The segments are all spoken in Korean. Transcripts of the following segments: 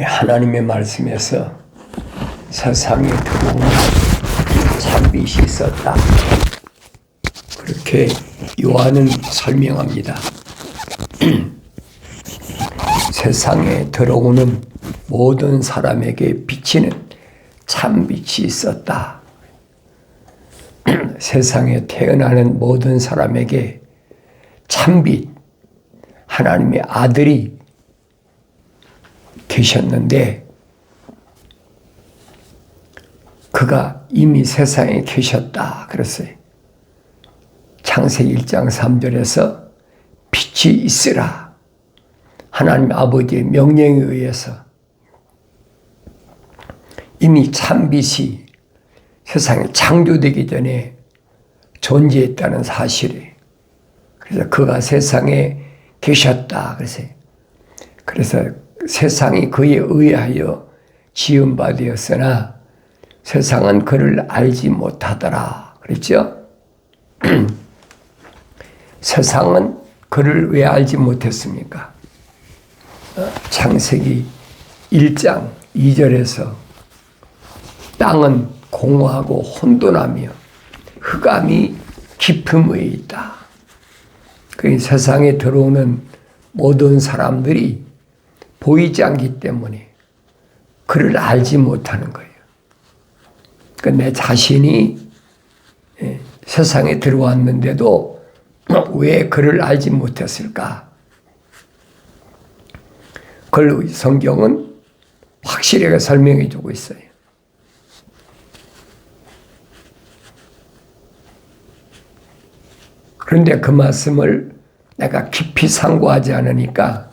하나님의 말씀에서 세상에 들어오는 참빛이 있었다. 그렇게 요한은 설명합니다. 세상에 들어오는 모든 사람에게 비치는 참빛이 있었다. 세상에 태어나는 모든 사람에게 참빛, 하나님의 아들이 계셨는데 그가 이미 세상에 계셨다 그랬어요. 창세기 1장 3절에서 빛이 있으라. 하나님 아버지의 명령에 의해서 이미 참빛이 세상에 창조되기 전에 존재했다는 사실이. 그래서 그가 세상에 계셨다 그랬어요. 그래서 세상이 그에 의하여 지은 바 되었으나 세상은 그를 알지 못하더라 그랬죠. 세상은 그를 왜 알지 못했습니까? 창세기 1장 2절에서 땅은 공허하고 혼돈하며 흑암이 깊음에 있다. 그 세상에 들어오는 모든 사람들이 보이지 않기 때문에 그를 알지 못하는 거예요. 그러니까 내 자신이 세상에 들어왔는데도 왜 그를 알지 못했을까? 그걸 성경은 확실하게 설명해 주고 있어요. 그런데 그 말씀을 내가 깊이 상고하지 않으니까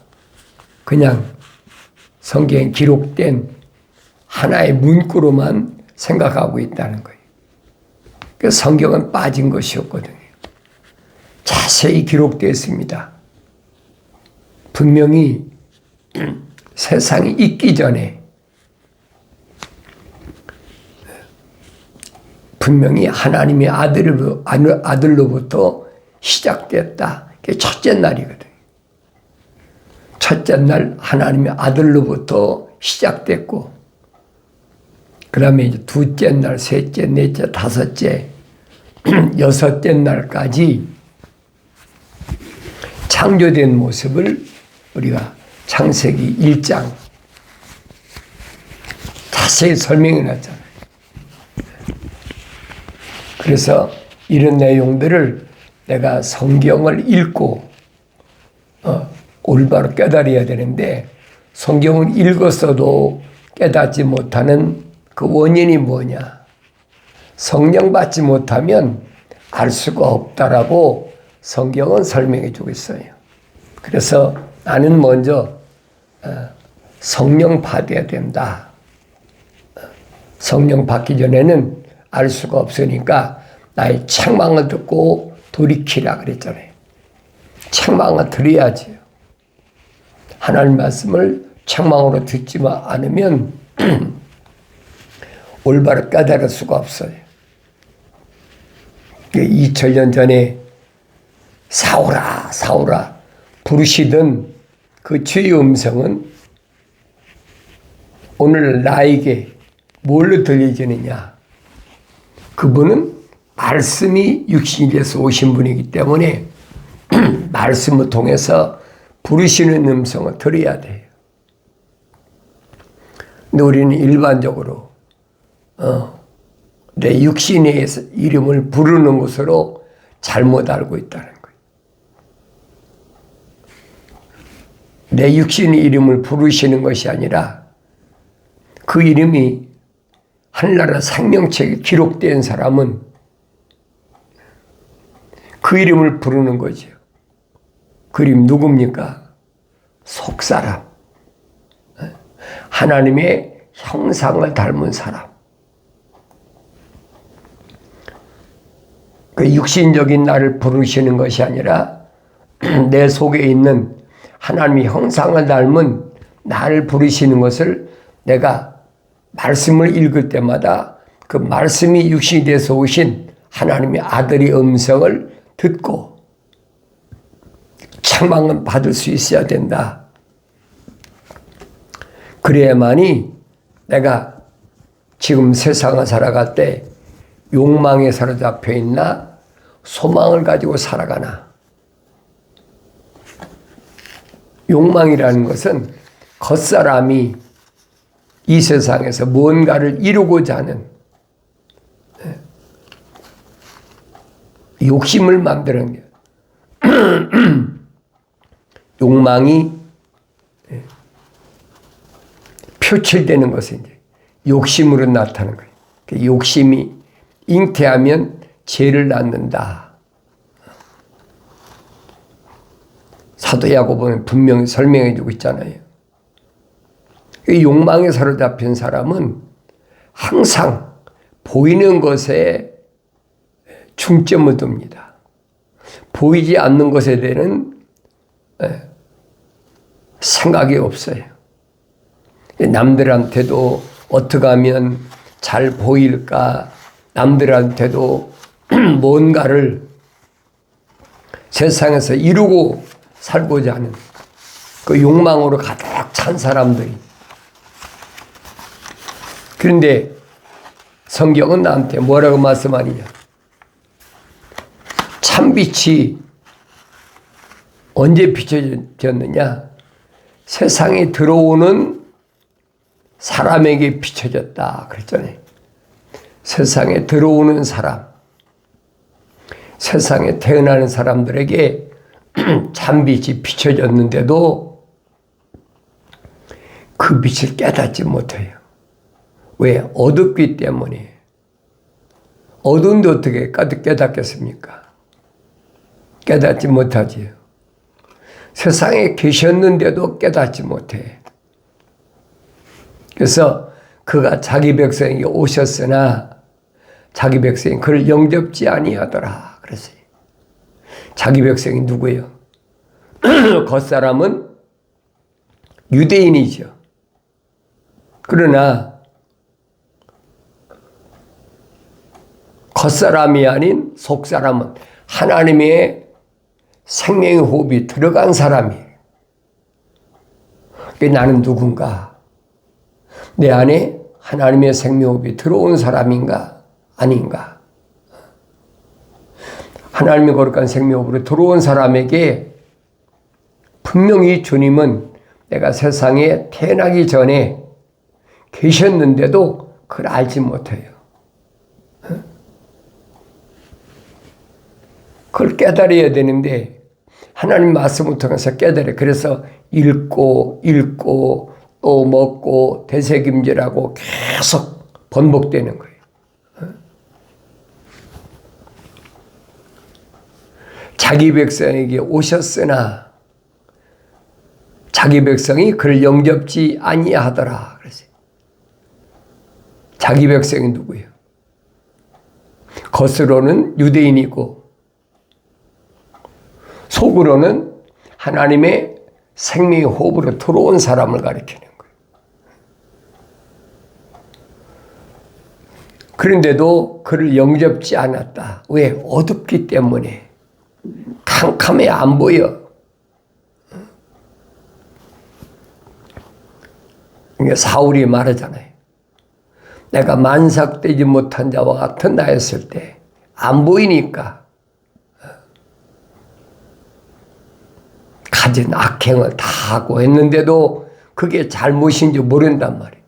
그냥 성경에 기록된 하나의 문구로만 생각하고 있다는 거예요. 그 성경은 빠진 것이었거든요. 자세히 기록되어 있습니다. 분명히 세상이 있기 전에 분명히 하나님의 아들로부터 시작됐다. 그게 첫째 날이거든요. 첫째 날 하나님의 아들로부터 시작됐고 그 다음에 이제 둘째 날, 셋째, 넷째, 다섯째, 여섯째 날까지 창조된 모습을 우리가 창세기 1장 자세히 설명해 놨잖아요. 그래서 이런 내용들을 내가 성경을 읽고 올바로 깨달아야 되는데 성경을 읽었어도 깨닫지 못하는 그 원인이 뭐냐? 성령 받지 못하면 알 수가 없다라고 성경은 설명해 주고 있어요. 그래서 나는 먼저 성령 받아야 된다. 성령 받기 전에는 알 수가 없으니까 나의 책망을 듣고 돌이키라 그랬잖아요. 책망을 들어야지요. 하나님 말씀을 책망으로 듣지 않으면 올바로 깨달을 수가 없어요. 2000년 전에 사오라 사오라 부르시던 그 주의 음성은 오늘 나에게 뭘로 들려지느냐? 그분은 말씀이 육신이 돼서 오신 분이기 때문에 말씀을 통해서 부르시는 음성을 들어야 돼요. 근데 우리는 일반적으로 내 육신의 이름을 부르는 것으로 잘못 알고 있다는 거예요. 내 육신의 이름을 부르시는 것이 아니라 그 이름이 하늘나라 생명책에 기록된 사람은 그 이름을 부르는 거죠. 그 이름 누굽니까? 속사람. 하나님의 형상을 닮은 사람. 그 육신적인 나를 부르시는 것이 아니라 내 속에 있는 하나님의 형상을 닮은 나를 부르시는 것을 내가 말씀을 읽을 때마다 그 말씀이 육신이 돼서 오신 하나님의 아들의 음성을 듣고 책망은 받을 수 있어야 된다. 그래야만이 내가 지금 세상을 살아갈 때 욕망에 사로잡혀 있나 소망을 가지고 살아가나. 욕망이라는 것은 겉사람이 이 세상에서 뭔가를 이루고자 하는 욕심을 만드는 게 욕망이 표출되는 것은 이제 욕심으로 나타나는 거예요. 욕심이 잉태하면 죄를 낳는다. 사도 야고보는 분명히 설명해 주고 있잖아요. 욕망에 사로잡힌 사람은 항상 보이는 것에 중점을 둡니다. 보이지 않는 것에 대한 생각이 없어요. 남들한테도 어떻게 하면 잘 보일까, 남들한테도 뭔가를 세상에서 이루고 살고자 하는 그 욕망으로 가득 찬 사람들이. 그런데 성경은 나한테 뭐라고 말씀하느냐? 참빛이 언제 비춰졌느냐? 세상에 들어오는 사람에게 비춰졌다 그랬잖아요. 세상에 들어오는 사람, 세상에 태어나는 사람들에게 참빛이 비춰졌는데도 그 빛을 깨닫지 못해요. 왜? 어둡기 때문에. 어두운데 어떻게 깨닫겠습니까? 깨닫지 못하지요. 세상에 계셨는데도 깨닫지 못해. 그래서 그가 자기 백성에게 오셨으나 자기 백성이 그를 영접지 아니하더라 그랬어요. 자기 백성이 누구예요? 겉사람은 유대인이죠. 그러나 겉사람이 아닌 속사람은 하나님의 생명의 호흡이 들어간 사람이에요. 나는 누군가? 내 안에 하나님의 생명호흡이 들어온 사람인가? 아닌가? 하나님의 거룩한 생명호흡으로 들어온 사람에게 분명히 주님은 내가 세상에 태어나기 전에 계셨는데도 그걸 알지 못해요. 그걸 깨달아야 되는데 하나님 말씀을 통해서 깨달아요. 그래서 읽고 또 먹고 되새김질하고 계속 번복되는 거예요. 자기 백성에게 오셨으나 자기 백성이 그를 영접지 아니하더라 그랬어요. 자기 백성이 누구예요? 겉으로는 유대인이고 속으로는 하나님의 생명의 호흡으로 들어온 사람을 가리키는 거예요. 그런데도 그를 영접지 않았다. 왜? 어둡기 때문에. 캄캄해 안 보여. 그러니까 사울이 말하잖아요. 내가 만삭되지 못한 자와 같은 나였을 때 안 보이니까 가진 악행을 다 하고 했는데도 그게 잘못인지 모른단 말이에요.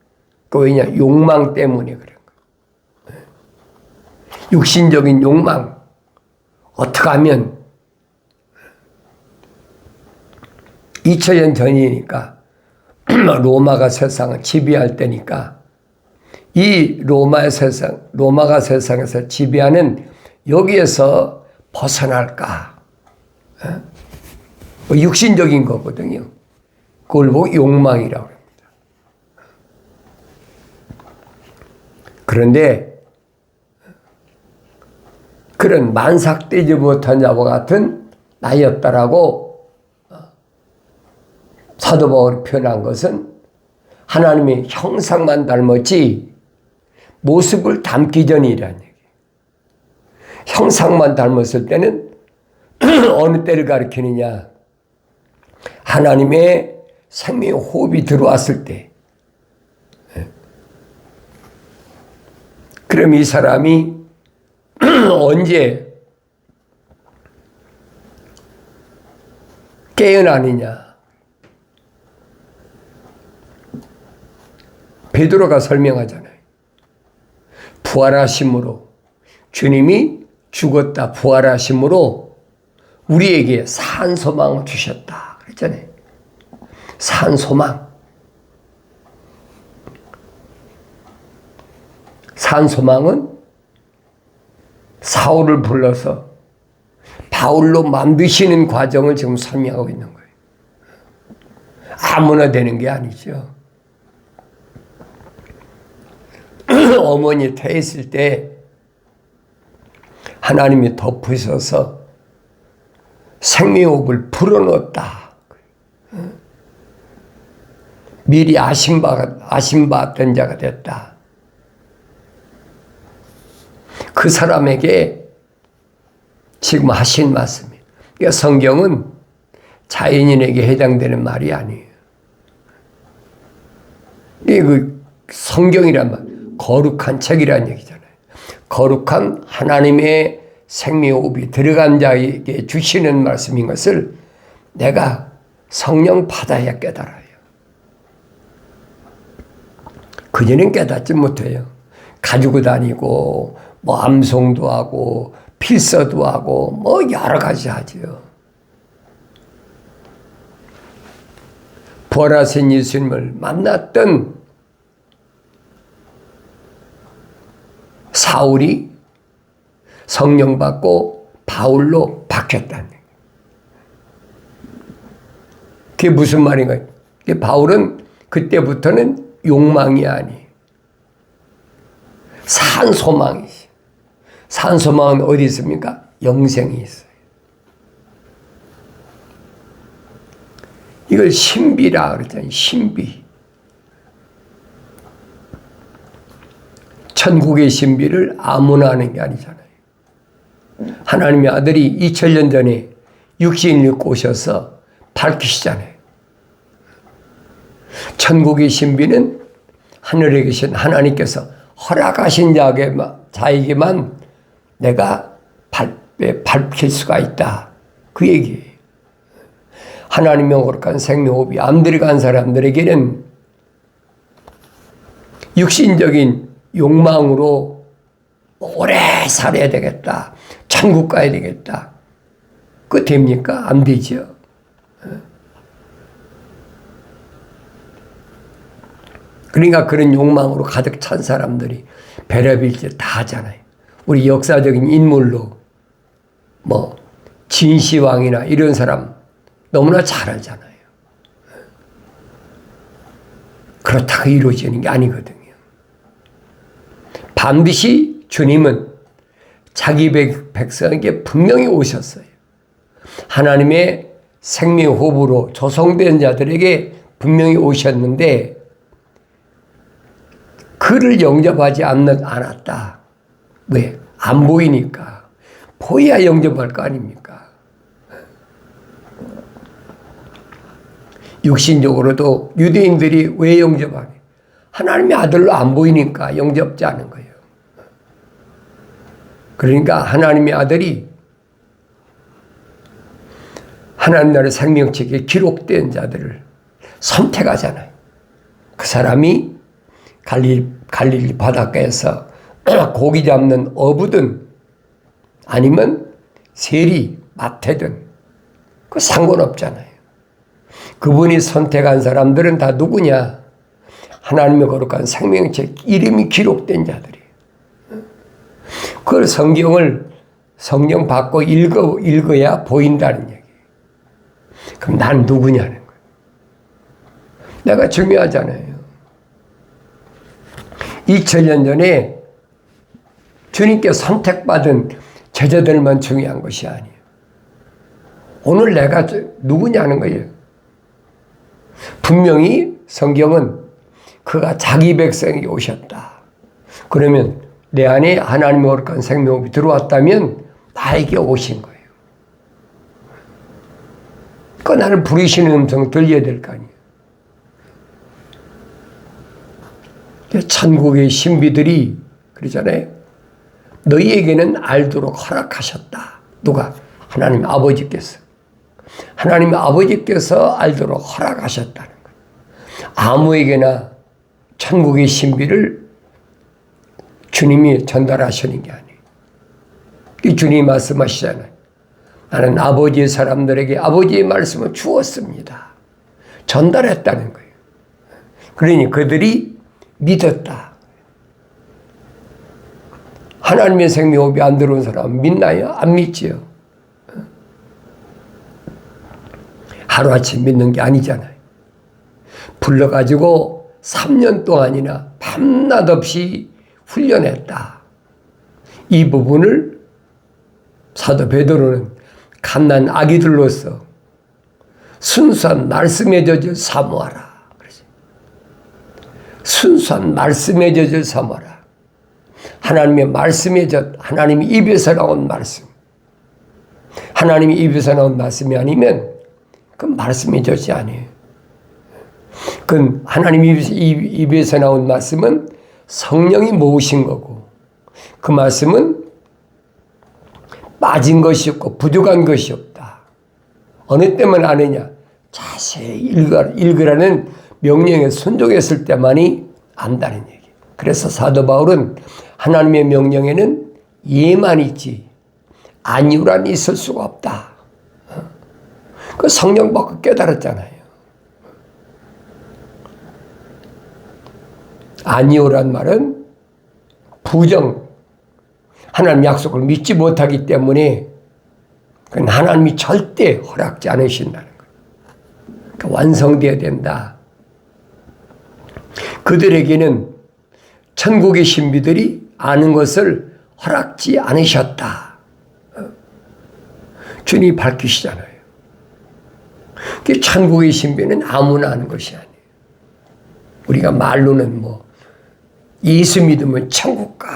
그 왜냐? 욕망 때문에 그런 거예요. 육신적인 욕망. 어떻게 하면 2000년 전이니까 로마가 세상을 지배할 때니까 이 로마가 세상에서 지배하는 여기에서 벗어날까? 육신적인 거거든요. 그걸 보고 욕망이라고 합니다. 그런데 그런 만삭되지 못한 자와 같은 나였다라고 사도 바울이 표현한 것은 하나님의 형상만 닮았지 모습을 닮기 전이라는 얘기예요. 형상만 닮았을 때는 어느 때를 가리키느냐? 하나님의 생명의 호흡이 들어왔을 때 그럼 이 사람이 언제 깨어나느냐? 베드로가 설명하잖아요. 부활하심으로, 주님이 죽었다 부활하심으로 우리에게 산 소망을 주셨다 그랬잖아요. 산 소망. 산 소망은 사울을 불러서 바울로 만드시는 과정을 지금 설명하고 있는 거예요. 아무나 되는 게 아니죠. 어머니 태했을 때 하나님이 덮으셔서 생명호흡을 불어넣었다. 미리 아심받던 자가 됐다. 그 사람에게 지금 하신 말씀이에요. 그러니까 성경은 자연인에게 해당되는 말이 아니에요. 그 성경이란 말, 거룩한 책이라는 얘기잖아요. 거룩한 하나님의 생명호흡이 들어간 자에게 주시는 말씀인 것을 내가 성령 받아야 깨달아요. 그전엔 깨닫지 못해요. 가지고 다니고 뭐 암송도 하고 필서도 하고 뭐 여러 가지 하죠. 부활하신 예수님을 만났던 사울이 성령 받고 바울로 바뀌었다는 얘기예요. 그게 무슨 말인가요? 바울은 그때부터는 욕망이 아니에요. 산 소망이지. 산 소망은 어디 있습니까? 영생이 있어요. 이걸 신비라 그러잖아요. 신비. 천국의 신비를 아무나 하는 게 아니잖아요. 하나님의 아들이 2000년 전에 육신을 입고 오셔서 밝히시잖아요. 천국의 신비는 하늘에 계신 하나님께서 허락하신 자에게만 내가 밝힐 수가 있다. 그 얘기예요. 하나님의 거룩한 생명호흡이 안 들어간 사람들에게는 육신적인 욕망으로 오래 살아야 되겠다. 천국 가야 되겠다. 그거 됩니까? 안 되죠. 그러니까 그런 욕망으로 가득 찬 사람들이 별의별 다 하잖아요. 우리 역사적인 인물로 뭐 진시황이나 이런 사람 너무나 잘 알잖아요. 그렇다고 이루어지는 게 아니거든요. 반드시 주님은 자기 백성에게 분명히 오셨어요. 하나님의 생명호흡으로 조성된 자들에게 분명히 오셨는데 그를 영접하지 않았다. 왜? 안 보이니까. 보여야 영접할 거 아닙니까? 육신적으로도 유대인들이 왜 영접하냐? 하나님의 아들로 안 보이니까 영접지 않은 거예요. 그러니까 하나님의 아들이 하나님 나라의 생명책에 기록된 자들을 선택하잖아요. 그 사람이 갈릴리 바닷가에서 고기 잡는 어부든 아니면 세리, 마태든 그 상관없잖아요. 그분이 선택한 사람들은 다 누구냐? 하나님의 거룩한 생명책 이름이 기록된 자들이에요. 그걸 성경 받고 읽어야 보인다는 얘기예요. 그럼 난 누구냐는 거예요. 내가 중요하잖아요. 2000년 전에 주님께 선택받은 제자들만 중요한 것이 아니에요. 오늘 내가 누구냐는 거예요. 분명히 성경은 그가 자기 백성에게 오셨다. 그러면 내 안에 하나님의 거룩한 생명이 들어왔다면 나에게 오신 거예요. 그 나를 부르시는 음성 들려야 될 거 아니에요. 천국의 신비들이 그러잖아요. 너희에게는 알도록 허락하셨다. 누가? 하나님 아버지께서. 하나님 아버지께서 알도록 허락하셨다는 거예요. 아무에게나 천국의 신비를 주님이 전달하시는 게 아니에요. 이 주님이 말씀하시잖아요. 나는 아버지의 사람들에게 아버지의 말씀을 주었습니다. 전달했다는 거예요. 그러니 그들이 믿었다. 하나님의 생명호흡이 안 들어온 사람 믿나요? 안 믿지요. 하루아침 믿는 게 아니잖아요. 불러가지고 3년 동안이나 밤낮 없이 훈련했다. 이 부분을 사도 베드로는 갓난 아기들로서 순수한 말씀의 젖을 사모하라. 순수한 말씀의 젖을 사모하라. 하나님의 말씀의 젖, 하나님의 입에서 나온 말씀. 하나님의 입에서 나온 말씀이 아니면 그건 말씀의 젖이 아니에요. 그건 하나님 입에서 나온 말씀은 성령이 모으신 거고, 그 말씀은 빠진 것이 없고 부족한 것이 없다. 어느 때만 아느냐? 자세히 읽으라는 명령에 순종했을 때만이 안다는 얘기예요. 그래서 사도 바울은 하나님의 명령에는 예만 있지 아니오란 있을 수가 없다. 그 성령 받고 깨달았잖아요. 아니오란 말은 부정, 하나님 약속을 믿지 못하기 때문에 그건 하나님이 절대 허락지 않으신다는 거예요. 그러니까 완성되어야 된다. 그들에게는 천국의 신비들이 아는 것을 허락지 않으셨다. 주님이 밝히시잖아요. 천국의 신비는 아무나 아는 것이 아니에요. 우리가 말로는 예수 믿으면 천국 가.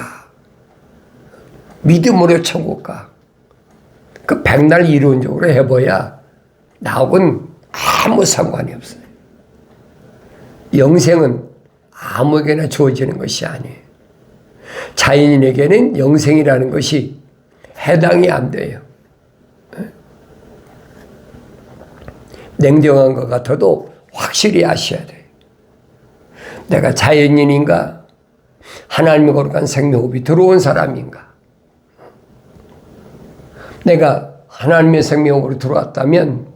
믿음으로 천국 가. 그 백날 이론적으로 해봐야 나하고는 아무 상관이 없어요. 영생은 아무에게나 주어지는 것이 아니에요. 자연인에게는 영생이라는 것이 해당이 안 돼요. 냉정한 것 같아도 확실히 아셔야 돼요. 내가 자연인인가? 하나님의 거룩한 생명호흡이 들어온 사람인가? 내가 하나님의 생명호흡으로 들어왔다면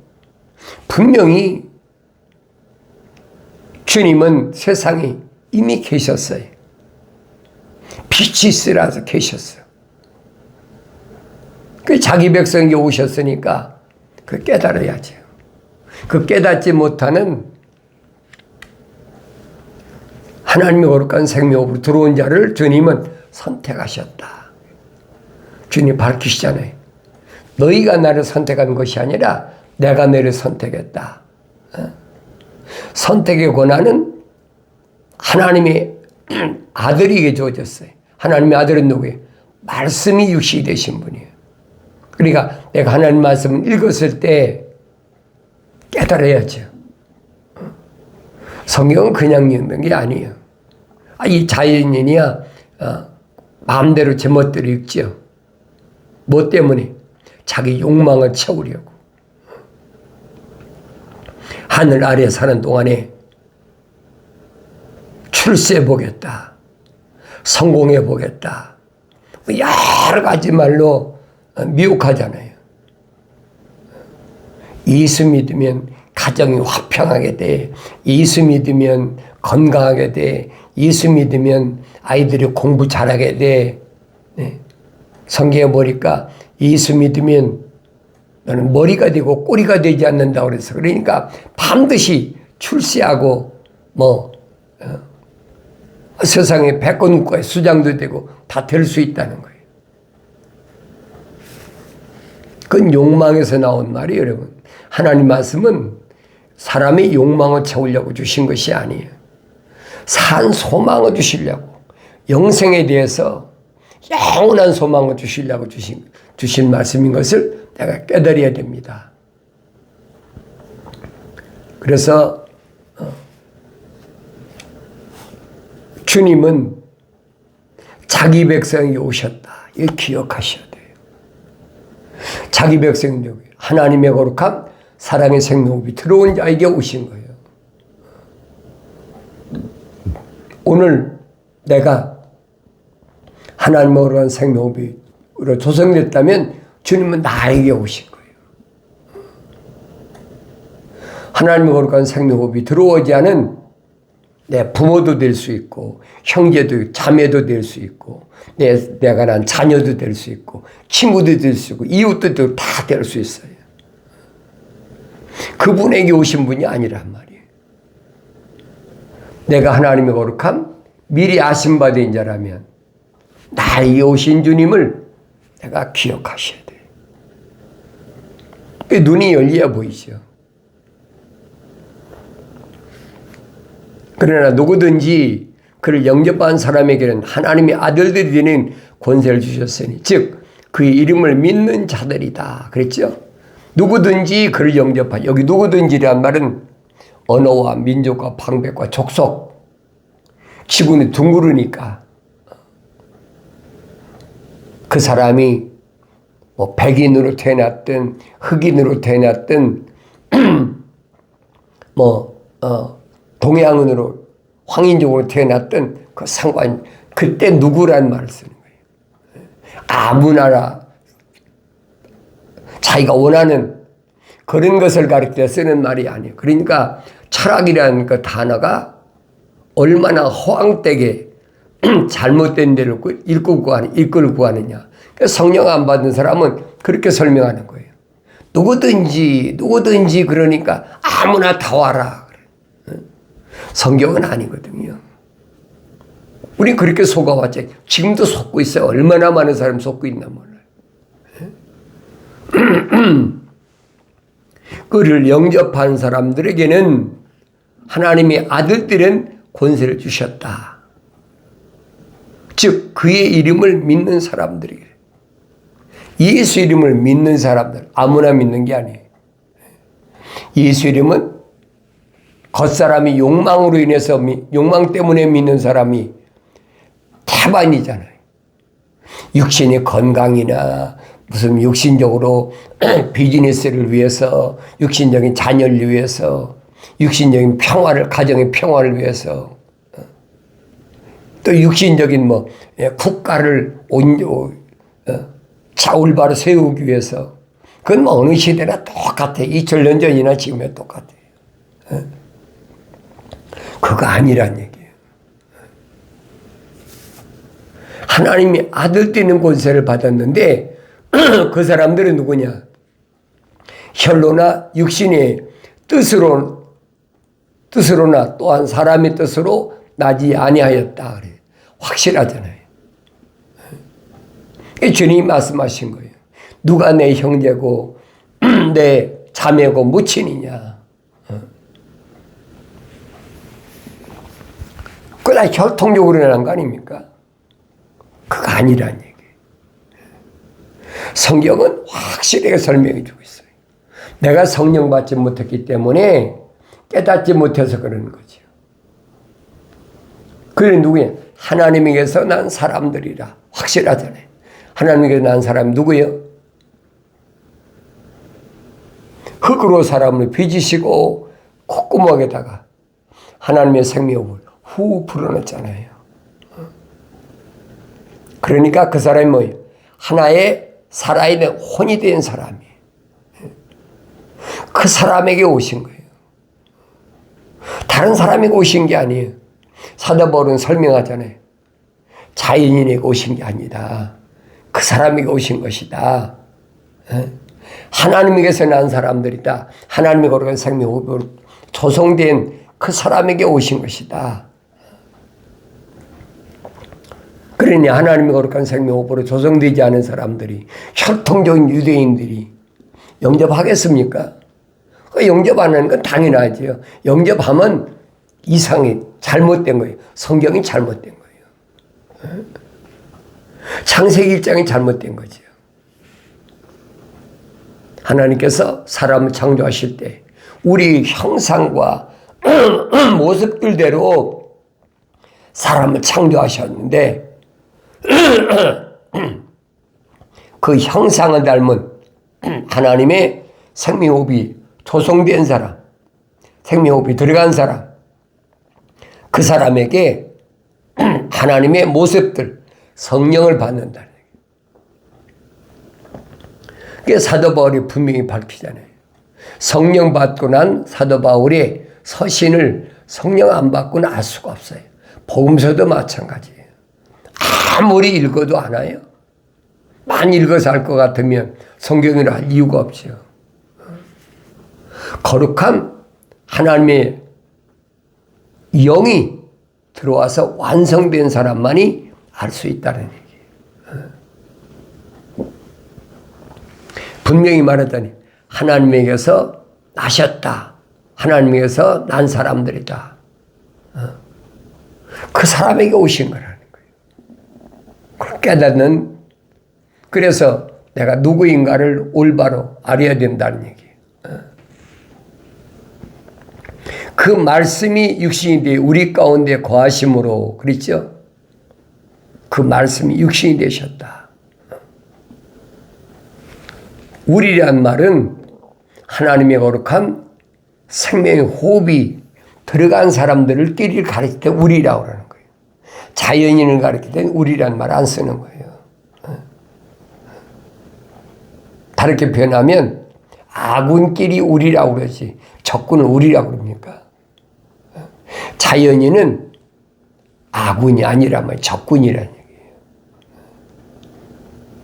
분명히 주님은 세상에 이미 계셨어요. 빛이 있으라서 계셨어요. 그 자기 백성에게 오셨으니까 그 깨달아야죠. 그 깨닫지 못하는 하나님의 거룩한 생명으로 들어온 자를 주님은 선택하셨다. 주님 밝히시잖아요. 너희가 나를 선택한 것이 아니라 내가 너를 선택했다. 선택의 권한은 하나님의 아들에게 주어졌어요. 하나님의 아들은 누구예요? 말씀이 육신이 되신 분이에요. 그러니까 내가 하나님 말씀을 읽었을 때 깨달아야죠. 성경은 그냥 읽는 게 아니에요. 이 자연인이야 마음대로 제멋대로 읽지요. 뭐 때문에? 자기 욕망을 채우려고. 하늘 아래 사는 동안에 출세해보겠다. 성공해보겠다. 여러 가지 말로 미혹하잖아요. 예수 믿으면 가정이 화평하게 돼. 예수 믿으면 건강하게 돼. 예수 믿으면 아이들이 공부 잘하게 돼. 네. 성경에 보니까 예수 믿으면 너는 머리가 되고 꼬리가 되지 않는다고 그래서 그러니까 반드시 출세하고 세상에 백권국가의 수장도 되고 다 될 수 있다는 거예요. 그건 욕망에서 나온 말이에요, 여러분. 하나님 말씀은 사람의 욕망을 채우려고 주신 것이 아니에요. 산 소망을 주시려고, 영생에 대해서 영원한 소망을 주시려고 주신 말씀인 것을 내가 깨달아야 됩니다. 그래서 주님은 자기 백성에게 오셨다. 이거 기억하셔야 돼요. 자기 백성에게 하나님의 거룩함, 사랑의 생명이 들어온 자에게 오신 거예요. 오늘 내가 하나님의 거룩한 생명으로 조성됐다면 주님은 나에게 오신 거예요. 하나님의 거룩한 생명호흡이 들어오지 않은 내 부모도 될 수 있고 형제도 자매도 될 수 있고 내가 난 자녀도 될 수 있고 친구도 될 수 있고 이웃도 다 될 수 있어요. 그분에게 오신 분이 아니란 말이에요. 내가 하나님의 거룩함 미리 아심받은 자라면 나에게 오신 주님을 내가 기억하셔야 돼요. 눈이 열려야 보이죠. 그러나 누구든지 그를 영접한 사람에게는 하나님의 아들들이 되는 권세를 주셨으니 즉 그의 이름을 믿는 자들이다 그랬죠. 누구든지 그를 영접한, 여기 누구든지란 말은 언어와 민족과 방백과 족속, 지구는 둥그르니까 그 사람이 뭐 백인으로 태어났든 흑인으로 태어났든 동양인으로 황인족으로 태어났든 그 상관, 그때 누구란 말을 쓰는 거예요. 아무나라 자기가 원하는 그런 것을 가리켜 쓰는 말이 아니에요. 그러니까 철학이라는 그 단어가 얼마나 허황되게 잘못된 데를 이끌고 가느냐. 성령 안 받은 사람은 그렇게 설명하는 거예요. 누구든지 그러니까 아무나 다 와라. 성경은 아니거든요. 우리 그렇게 속아왔죠. 지금도 속고 있어요. 얼마나 많은 사람이 속고 있나 몰라요. 그를 영접한 사람들에게는 하나님의 아들들은 권세를 주셨다. 즉 그의 이름을 믿는 사람들에게, 예수 이름을 믿는 사람들, 아무나 믿는 게 아니에요. 예수 이름은 겉사람이 욕망으로 인해서, 욕망 때문에 믿는 사람이 태반이잖아요. 육신의 건강이나 무슨 육신적으로 비즈니스를 위해서, 육신적인 자녀를 위해서, 육신적인 평화를, 가정의 평화를 위해서, 또 육신적인 국가를 올바로 세우기 위해서, 그건 어느 시대나 똑같아. 2000년 전이나 지금에 똑같아요. 그거 아니란 얘기예요. 하나님이 아들 되는 권세를 받았는데 그 사람들은 누구냐? 혈로나 육신의 뜻으로나 또한 사람의 뜻으로 나지 아니하였다. 그래. 확실하잖아요. 주님이 말씀하신 거예요. 누가 내 형제고 내 자매고 모친이냐? 그건 다 혈통적으로 일어난 거 아닙니까? 그거 아니란 얘기예요. 성경은 확실하게 설명해 주고 있어요. 내가 성령 받지 못했기 때문에 깨닫지 못해서 그러는 거죠. 그게 누구냐? 하나님에게서 난 사람들이라. 확실하잖아요. 하나님에게서 난 사람이 누구예요? 흙으로 사람을 빚으시고 콧구멍에다가 하나님의 생명을 후 불어넣었잖아요. 그러니까 그 사람이 뭐예요? 하나의 살아있는 혼이 된 사람이에요. 그 사람에게 오신 거예요. 다른 사람에게 오신 게 아니에요. 사도 바울은 설명하잖아요. 자연인에게 오신 게 아니다. 그 사람에게 오신 것이다. 하나님에게서 난 사람들이다. 하나님의 거룩한 생명으로 조성된 그 사람에게 오신 것이다. 그러니 하나님의 거룩한 생명으로 조성되지 않은 사람들이, 혈통적인 유대인들이 영접하겠습니까? 영접하는 건 당연하죠. 영접하면 이상이 잘못된 거예요. 성경이 잘못된 거예요. 창세기 1장이 잘못된 거죠. 하나님께서 사람을 창조하실 때 우리 형상과 모습들대로 사람을 창조하셨는데 그 형상을 닮은 하나님의 생명호흡이 조성된 사람, 생명호흡이 들어간 사람, 그 사람에게 하나님의 모습들, 성령을 받는다는 얘기예요. 그게 사도 바울이 분명히 밝히잖아요. 성령 받고 난 사도 바울의 서신을 성령 안 받고는 알 수가 없어요. 복음서도 마찬가지예요. 아무리 읽어도 안 와요. 많이 읽어서 알 것 같으면 성경을 할 이유가 없죠. 거룩한 하나님의 영이 들어와서 완성된 사람만이 알 수 있다는 얘기예요. 분명히 말하자니 하나님에게서 나셨다. 하나님에게서 난 사람들이다. 그 사람에게 오신 거라는 거예요. 그걸 깨닫는, 그래서 내가 누구인가를 올바로 알아야 된다는 얘기예요. 그 말씀이 육신이 되어 우리 가운데 거하심으로, 그랬죠? 그 말씀이 육신이 되셨다. 우리란 말은 하나님의 거룩한 생명의 호흡이 들어간 사람들을 끼리를 가르칠 때 우리라고 하는 거예요. 자연인을 가르칠 때 우리란 말 안 쓰는 거예요. 다르게 표현하면 아군끼리 우리라고 그러지 적군을 우리라고 그럽니까? 자연인은 아군이 아니라면 적군이라는 얘기예요.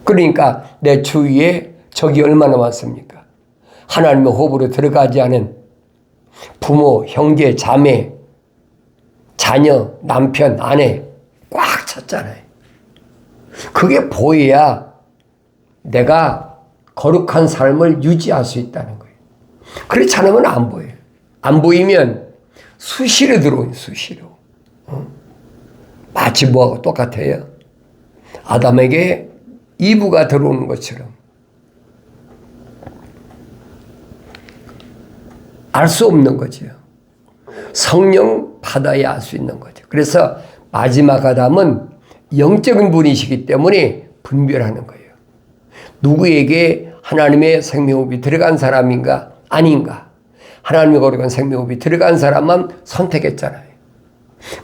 그러니까 내 주위에 적이 얼마나 많습니까? 하나님의 호흡으로 들어가지 않은 부모, 형제, 자매, 자녀, 남편, 아내 꽉 찼잖아요. 그게 보여야 내가 거룩한 삶을 유지할 수 있다는 거예요. 그렇지 않으면 안 보여요. 안 보이면 수시로 들어오요. 수시로. 마치 뭐하고 똑같아요. 아담에게 이브가 들어오는 것처럼 알 수 없는 거죠. 성령 받아야 알 수 있는 거죠. 그래서 마지막 아담은 영적인 분이시기 때문에 분별하는 거예요. 누구에게 하나님의 생명호흡이 들어간 사람인가 아닌가. 하나님의 거룩한 생명호흡이 들어간 사람만 선택했잖아요.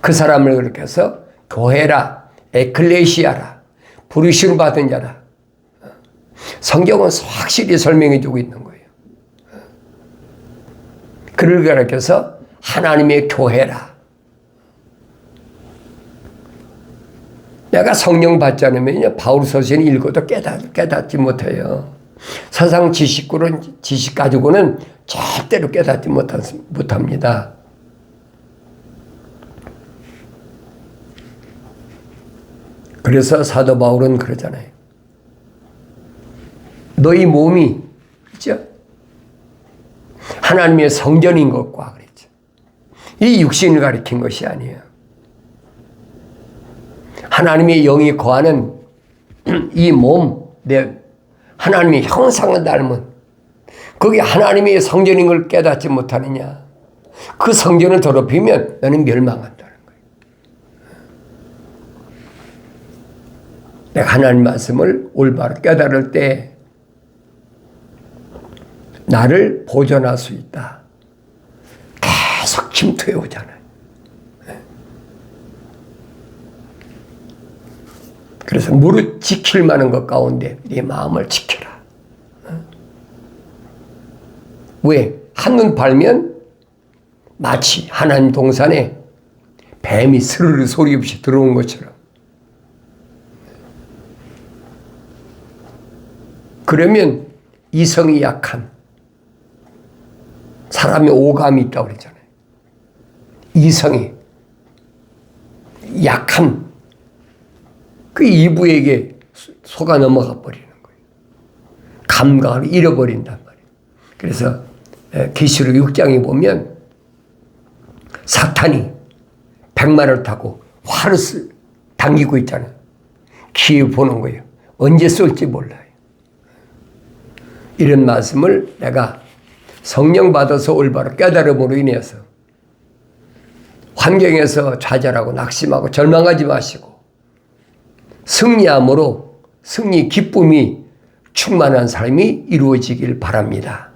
그 사람을 그렇게 해서 교회라, 에클레시아라, 부르심을 받은 자라. 성경은 확실히 설명해 주고 있는 거예요. 그를 가르쳐서 하나님의 교회라. 내가 성령 받지 않으면 바울 서신 읽어도 깨닫지 못해요. 세상 지식 가지고는 절대로 깨닫지 못합니다. 그래서 사도 바울은 그러잖아요. 너희 몸이 그렇죠? 하나님의 성전인 것과 그랬죠. 이 육신을 가리킨 것이 아니에요. 하나님의 영이 거하는 이 몸, 내 하나님의 형상을 닮은 그게 하나님의 성전인 걸 깨닫지 못하느냐. 그 성전을 더럽히면 너는 멸망한다는 거예요. 내가 하나님 말씀을 올바로 깨달을 때 나를 보존할 수 있다. 계속 침투해 오잖아요. 그래서 무릇 지킬 만한 것 가운데 네 마음을 지켜라. 왜? 한눈 팔면 마치 하나님 동산에 뱀이 스르르 소리 없이 들어온 것처럼. 그러면 이성이 약한 사람의 오감이 있다고 그랬잖아요. 이성이 약한 그 이부에게 속아 넘어가 버리는 거예요. 감각을 잃어버린단 말이에요. 그래서 계시록 6장에 보면 사탄이 백마를 타고 활을 당기고 있잖아요. 기회 보는 거예요. 언제 쏠지 몰라요. 이런 말씀을 내가 성령 받아서 올바로 깨달음으로 인해서 환경에서 좌절하고 낙심하고 절망하지 마시고 승리함으로 승리 기쁨이 충만한 삶이 이루어지길 바랍니다.